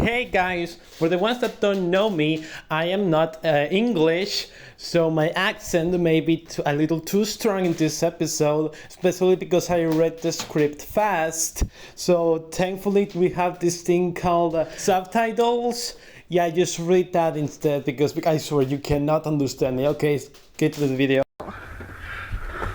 Hey guys, for the ones that don't know me, I am not English, so my accent may be a little too strong in this episode, especially because I read the script fast. So thankfully we have this thing called subtitles. Yeah, just read that instead because I swear you cannot understand me. Okay, get to the video.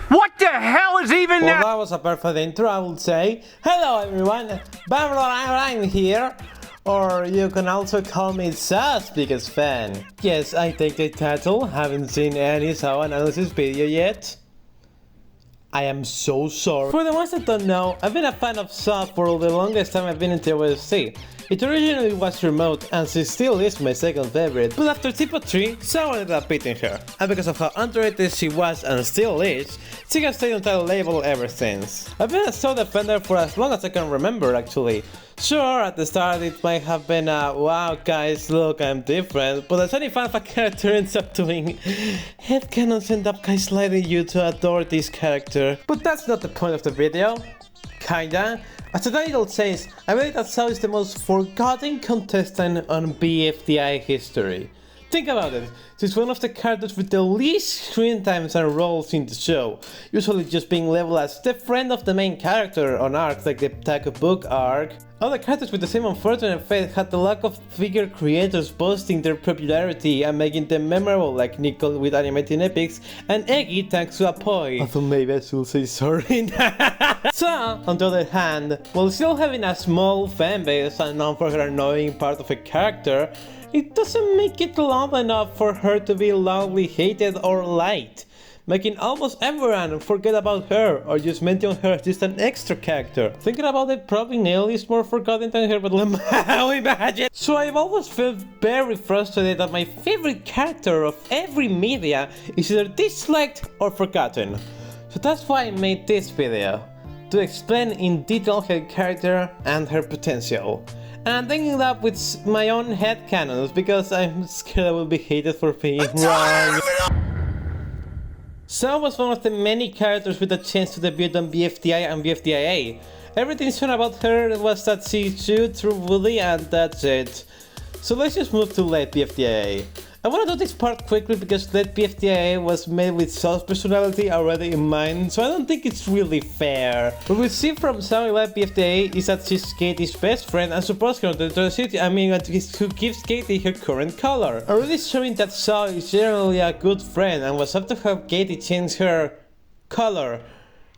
What the hell is even Well, that? that was a perfect intro, I would say. Hello everyone, I'm here. Or you can also call me Sa's biggest fan. Yes, I take the title, haven't seen any Saw analysis video yet. I am so sorry. For the ones that don't know, I've been a fan of Saw for the longest time I've been into OSC. It originally was remote and she still is my second favorite, but after tpot 3, Saw ended up beating her. And because of how underrated she was and still is, she has stayed on that label ever since. I've been a Saw defender for as long as I can remember actually. Sure, at the start it might have been a wow guys, look, I'm different, but as any fan of a character ends up doing, headcanons end up gaslighting you to adore this character. But that's not the point of the video. Kinda. As the title says, I believe that Saw is the most forgotten contestant on BFDI history. Think about it, she's one of the characters with the least screen times and roles in the show, usually just being labeled as the friend of the main character on arcs like the Taco book arc. Other characters with the same unfortunate fate had the lack of figure creators boosting their popularity and making them memorable, like Nickel with animating epics and Eggy thanks to a poi. Although maybe I should say sorry. Saw, on the other hand, while still having a small fanbase and known for her annoying part of a character, it doesn't make it long enough for her to be loudly hated or liked, making almost everyone forget about her or just mention her as just an extra character. Thinking about it, probably Neil is more forgotten than her, but how imagine? So I've always felt very frustrated that my favorite character of every media is either disliked or forgotten. So that's why I made this video, to explain in detail her character and her potential. And I'm thinking that with my own headcanons because I'm scared I will be hated for being wrong. Saw was one of the many characters with a chance to debut on BFDI and BFDIA. Everything shown about her was that she chewed through Woody and that's it. So let's just move to late BFDIA. I want to do this part quickly because late BFDIA was made with Saw's personality already in mind, so I don't think it's really fair. What we see from Saw in late BFDIA is that she's Katie's best friend and supports her on the city, who gives Katie her current color. Already showing that Saw is generally a good friend and was up to have Katie change her color.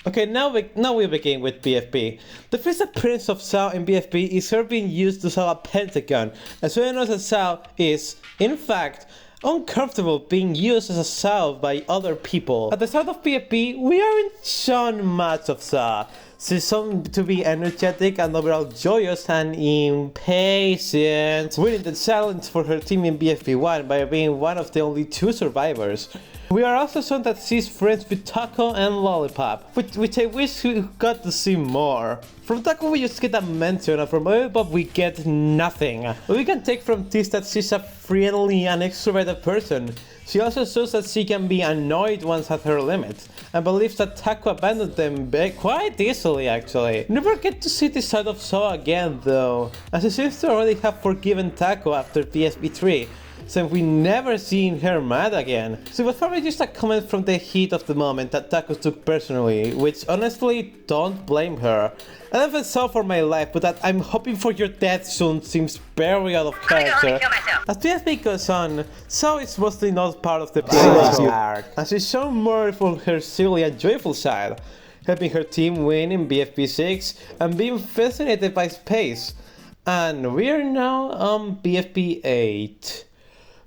Okay, now we begin with BFB. The first appearance of Saw in BFB is her being used to saw a pentagon, as well as that Saw is, in fact, uncomfortable being used as a Saw by other people. At the start of BFB, we aren't shown much of Saw. She's shown to be energetic and overall joyous and impatient, winning the challenge for her team in BFB1 by being one of the only 2 survivors. We are also shown that she's friends with Taco and Lollipop, which I wish we got to see more. From Taco we just get a mention and from Lollipop we get nothing. But we can take from this that she's a friendly and extroverted person. She also shows that she can be annoyed once at her limit, and believes that Taco abandoned them quite easily actually. Never get to see this side of Saw again though, as she seems to already have forgiven Taco after PSP3. So we never seen her mad again. So it was probably just a comment from the heat of the moment that Taco took personally, which honestly don't blame her. I never saw for my life, but that I'm hoping for your death soon seems very out of character. As PSP goes on, Saw is mostly not part of the PSP arc, as she's shown more from her silly and joyful side, helping her team win in BFP 6 and being fascinated by space. And we're now on BFP 8.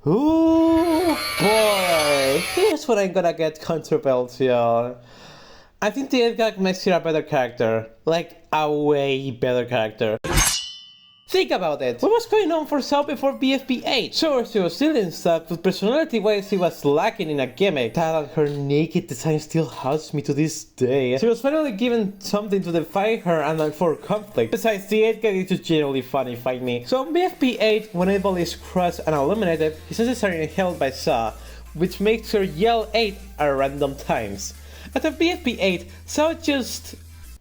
Ooh boy, here's where I'm gonna get controversial. I think the Edgar makes her a better character, like a way better character. Think about it, what was going on for Saw before BFB 8? Sure, she was still in stuff, but personality-wise she was lacking in a gimmick. That and her naked design still haunts me to this day. She was finally given something to defy her and for conflict. Besides, the 8 guy is just generally funny, find me. So on BFB 8, when Abel is crushed and eliminated, his senses are held by Saw, which makes her yell 8 at random times. After BFB 8, Saw just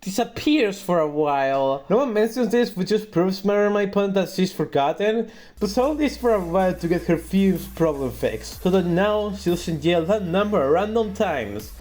disappears for a while. No one mentions this, which just proves my point that she's forgotten, but solved this for a while to get her fuse problem fixed, so that now she doesn't yell that number random times.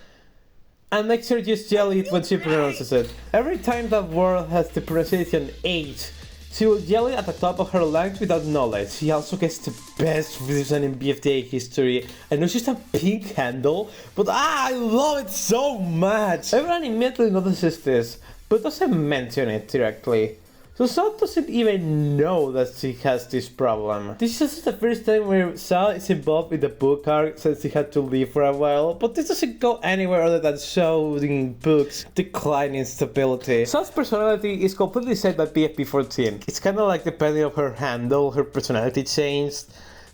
And make sure you just yell it when she pronounces it. Every time that word has the pronunciation H, she will yell it at the top of her lungs without knowledge. She also gets the best reason in BFDI history. I know she's a pink handle, but I love it so much! Everyone immediately notices this, but doesn't mention it directly. So Saw doesn't even know that she has this problem. This is the first time where Saw is involved in the book arc since he had to leave for a while, but this doesn't go anywhere other than showing books decline in stability. Saw's personality is completely set by BFB14. It's kinda like depending on her handle, her personality changed.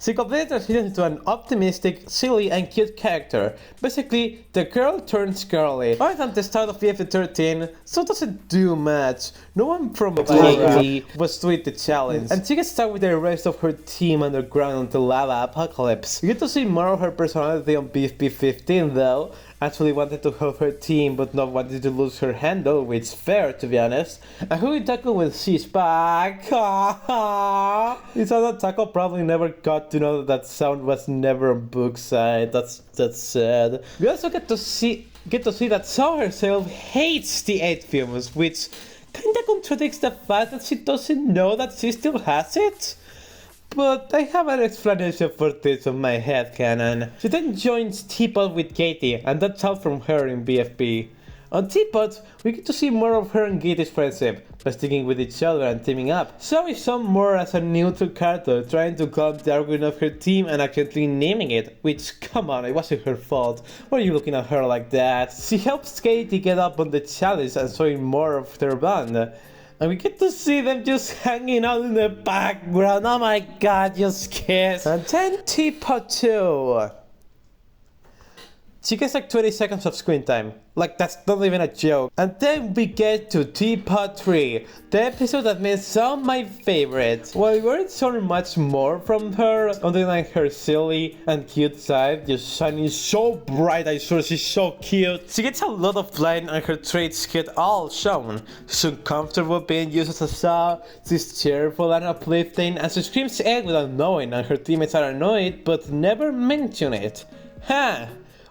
She completely transitions into an optimistic, silly, and cute character. Basically, the girl turns girly. Other than the start of BF13, Saw doesn't do much. No one from BFB was doing the challenge, and she gets stuck with the rest of her team underground until Lava Apocalypse. You get to see more of her personality on BFB15 though. Actually wanted to help her team, but not wanted to lose her handle, which is fair to be honest. And who we tackle when she's back? It's that Taco probably never got to know that sound was never on book side. That's sad. We also get to see that Saw herself hates the 8 films, which kinda contradicts the fact that she doesn't know that she still has it. But I have an explanation for this on my headcanon. She then joins Tpot with Katie, and that's all from her in BFB. On Tpot, we get to see more of her and Katie's friendship, by sticking with each other and teaming up. Saw is shown more as a neutral character, trying to calm the argument of her team and accidentally naming it, which, come on, it wasn't her fault. Why are you looking at her like that? She helps Katie get up on the challenge and showing more of their bond. And we get to see them just hanging out in the background. Oh my god, just kiss. And then Tpot 2. She gets like 20 seconds of screen time. Like, that's not even a joke. And then we get to Tpot 3, the episode that made some my favorites. While we weren't showing much more from her, other than her silly and cute side, just shining so bright, I swear she's so cute. She gets a lot of line and her traits get all shown. She's uncomfortable being used as a Saw, she's cheerful and uplifting, and she screams egg without knowing, and her teammates are annoyed but never mention it. Huh.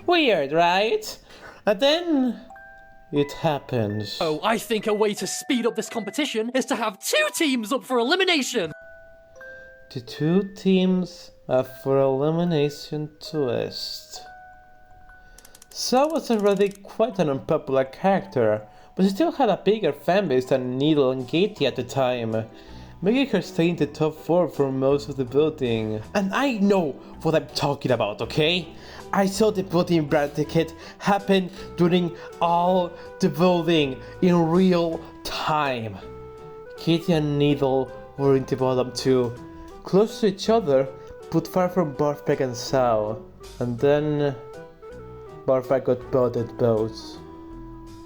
Weird, right? And then it happens. Oh, I think a way to speed up this competition is to have 2 teams up for elimination! The 2 teams are for elimination twist. Saw was already quite an unpopular character, but she still had a bigger fanbase than Needle and Katie at the time, making her stay in the top 4 for most of the voting. And I know what I'm talking about, okay? I saw the voting brand ticket happen during all the voting in real time. Katie and Needle were in the bottom 2, close to each other, but far from Barfbag and Saw. And then Barfbag got voted both.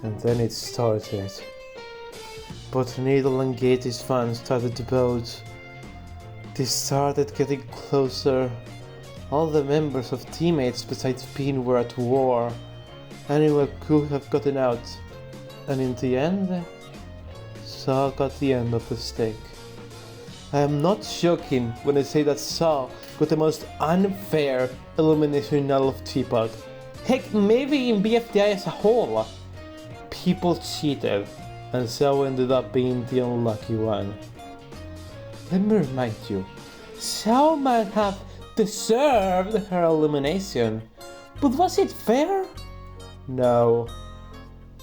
And then it started. But Needle and Katie's fans started to vote. They started getting closer. All the members of teammates besides Bean were at war. Anyone could have gotten out. And in the end, Saw got the end of the stick. I am not joking when I say that Saw got the most unfair elimination in all of Tpot. Heck, maybe in BFDI as a whole. People cheated, and Saw ended up being the unlucky one. Let me remind you, Saw might have deserved her elimination, but was it fair? No,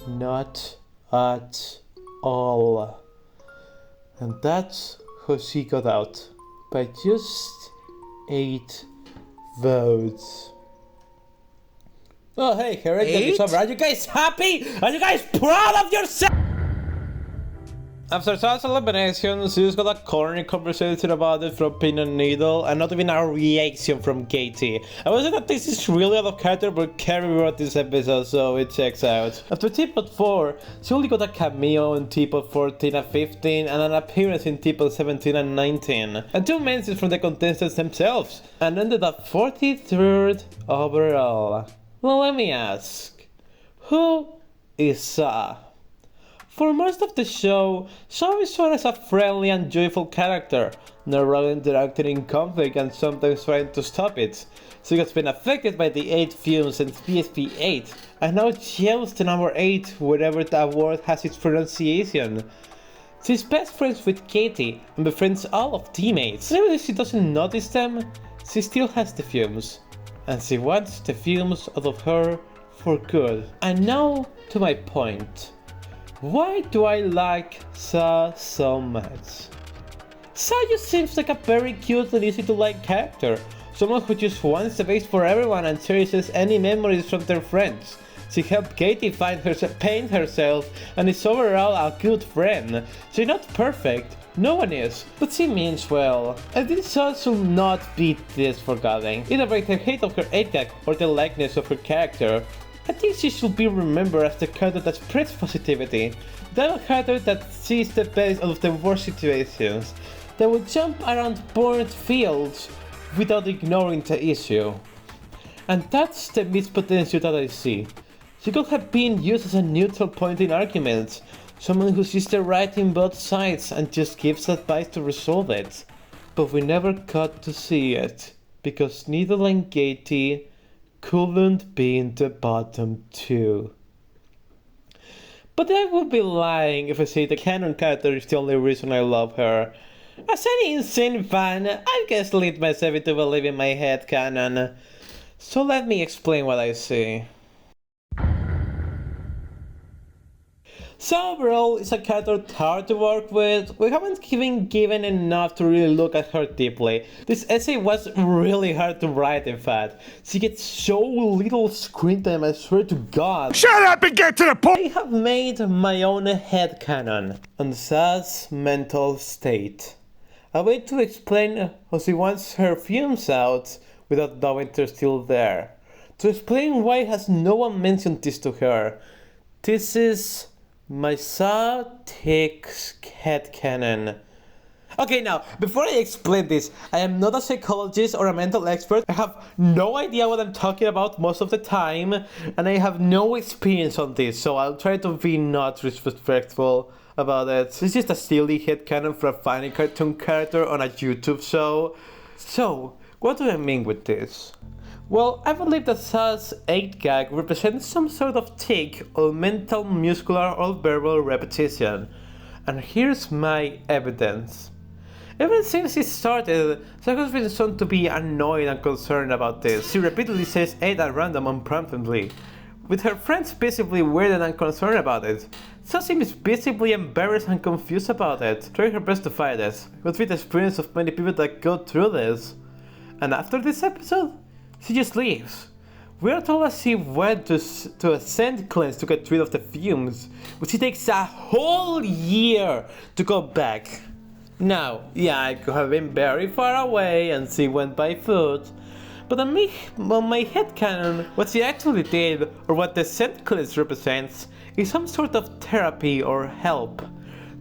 not at all. And that's how she got out, by just 8 votes. Oh hey, Herrick, it's over. Are you guys happy? Are you guys proud of yourself? After Saw's elimination, she just got a corny conversation about it from Pin and Needle, and not even a reaction from Katie. I was saying that this is really out of character, but Carrie wrote this episode, so it checks out. After Tpot 4, she only got a cameo in Tpot 14 and 15, and an appearance in Tpot 17 and 19, and 2 mentions from the contestants themselves, and ended up 43rd overall. Well, let me ask, who is Saw? For most of the show, Shaw is shown as a friendly and joyful character, not really interacting in conflict and sometimes trying to stop it. She has been affected by the 8 fumes since PSP 8, and now yells to number 8 wherever that word has its pronunciation. She's best friends with Katie and befriends all of teammates. Even if she doesn't notice them, she still has the fumes. And she wants the fumes out of her for good. And now to my point. Why do I like Sa so much? Sa just seems like a very cute and easy to like character. Someone who just wants the best for everyone and cherishes any memories from their friends. She helped Katie paint herself and is overall a good friend. She's not perfect, no one is, but she means well. And this also not be this forgotten, either by the hate of her ATAC or the likeness of her character. I think she should be remembered as the character that spreads positivity, the character that sees the best out of the worst situations, that will jump around burnt fields without ignoring the issue. And that's the missed potential that I see. She could have been used as a neutral point in arguments, someone who sees the right in both sides and just gives advice to resolve it. But we never got to see it, because Needle and Katie couldn't be in the bottom 2. But I would be lying if I say the canon character is the only reason I love her. As any insane fan, I guess lead myself into believing my headcanon. So let me explain what I see. So overall, it's a character hard to work with. We haven't been given enough to really look at her deeply. This essay was really hard to write, in fact. She gets so little screen time, I swear to God. Shut up and get to the point! I have made my own headcanon on Sa's mental state. A way to explain how she wants her fumes out without knowing they're still there. To explain why has no one mentioned this to her. This is my Sa takes headcanon. Okay, now, before I explain this, I am not a psychologist or a mental expert. I have no idea what I'm talking about most of the time, and I have no experience on this, so I'll try to be not disrespectful about it. It's just a silly headcanon for a funny cartoon character on a YouTube show. So, what do I mean with this? Well, I believe that Sa's 8 gag represents some sort of tic or mental, muscular or verbal repetition. And here's my evidence. Ever since it started, Sa has been shown to be annoyed and concerned about this. She repeatedly says 8 at random unpromptedly, with her friends visibly weirded and concerned about it. Sa seems visibly embarrassed and confused about it, trying her best to fight it, but with the experience of many people that go through this. And after this episode, she just leaves. We are told that she went to a scent cleanse to get rid of the fumes, but she takes a whole year to go back. Now, yeah, I could have been very far away and she went by foot, but on my headcanon, what she actually did, or what the scent cleanse represents, is some sort of therapy or help.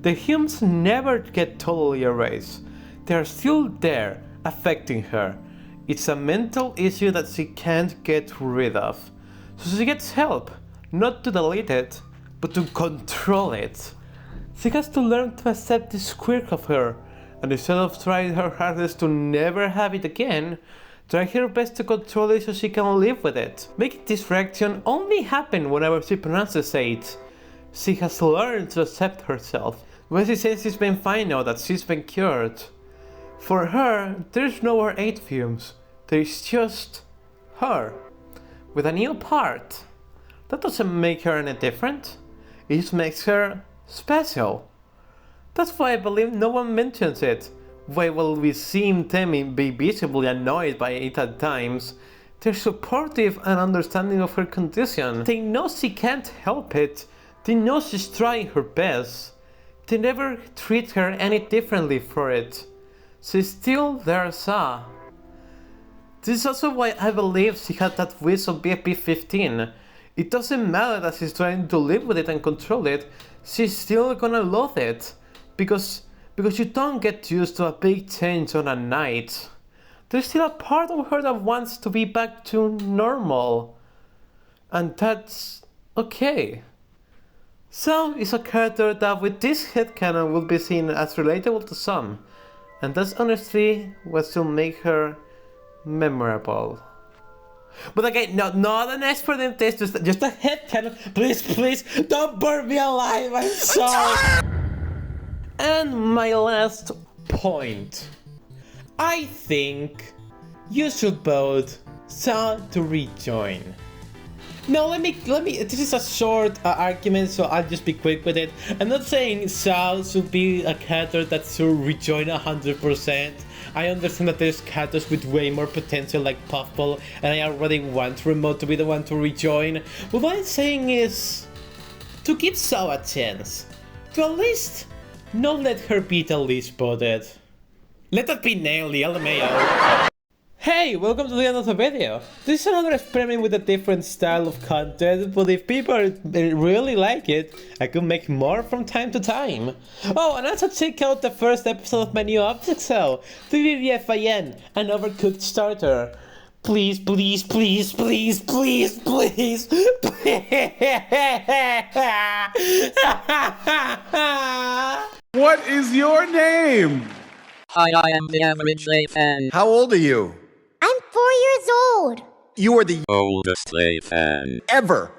The fumes never get totally erased. They are still there, affecting her. It's a mental issue that she can't get rid of. So she gets help, not to delete it, but to control it. She has to learn to accept this quirk of her, and instead of trying her hardest to never have it again, try her best to control it so she can live with it. Making this reaction only happen whenever she pronounces it. She has learned to accept herself. When she says she's been fine now that she's been cured. For her, there's no more 8 fumes. There's just her, with a new part. That doesn't make her any different. It just makes her special. That's why I believe no one mentions it. Why will we seem them be visibly annoyed by it at times? They're supportive and understanding of her condition. They know she can't help it. They know she's trying her best. They never treat her any differently for it. She's still their Sa. This is also why I believe she had that wish on BFP 15. It doesn't matter that she's trying to live with it and control it, she's still gonna love it. Because you don't get used to a big change on a night. There's still a part of her that wants to be back to normal. And that's okay. Sao is a character that with this headcanon will be seen as relatable to some, and that's honestly what will make her memorable. But again, not an expert in this, just a headcanon. Please, don't burn me alive, I'm sorry! And my last point. I think you should vote Sao to rejoin. No, let me, this is a short argument, so I'll just be quick with it. I'm not saying Sao should be a character that should rejoin 100%. I understand that there's characters with way more potential like Puffball, and I already want Remote to be the one to rejoin. But what I'm saying is to give Sao a chance. To at least not let her be the least voted. Let that be nailed, the LMAO. Hey, welcome to the end of the video. This is another experiment with a different style of content, but if people really like it, I could make more from time to time. Oh, and also check out the first episode of my new object cell, FIN, an overcooked starter. Please. What is your name? Hi, I am the average Lay fan. How old are you? I'm 4 years old. You are the Oldest Lay fan. ever.